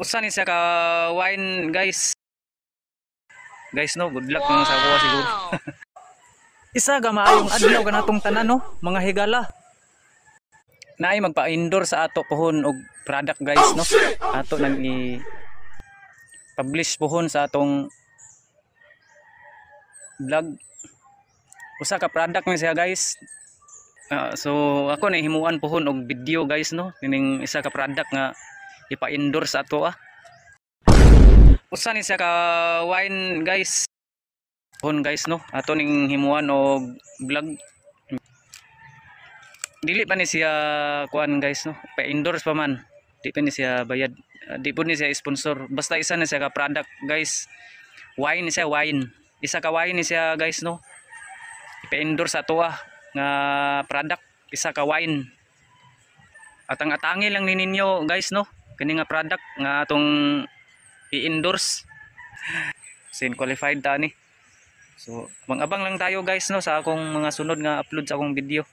Usa ni siya ka wine guys. Guys no, good luck mga sa kuha siguro. Isa ga maayong adlaw kanatong tanan no, mga higala. Naay magpa-indoor sa ato pohon og product guys no. Ato nang i-publish pohon sa atong vlog. Usa ka product ni siya guys. So ako na himuan pohon og video guys no. Kining isa ka product nga ipa-indoor sa ato Usa ni siya ka wine guys. Pohon guys no. Ato ning himuan og vlog. Dili pa ni siya kuan guys no. Pa-indoors pa man. Di pa ni siya bayad. Di po ni siya sponsor. Basta isa na siya ka product guys. Wine ni siya wine. Isa ka wine ni siya guys no. Ipa-endorse sa ato nga product. Isa ka wine. At ang atangi lang ni ninyo guys no. Kani nga product nga atong i-endorse. Sin qualified ta ni. So, abang lang tayo guys no sa akong mga sunod nga upload sa akong video.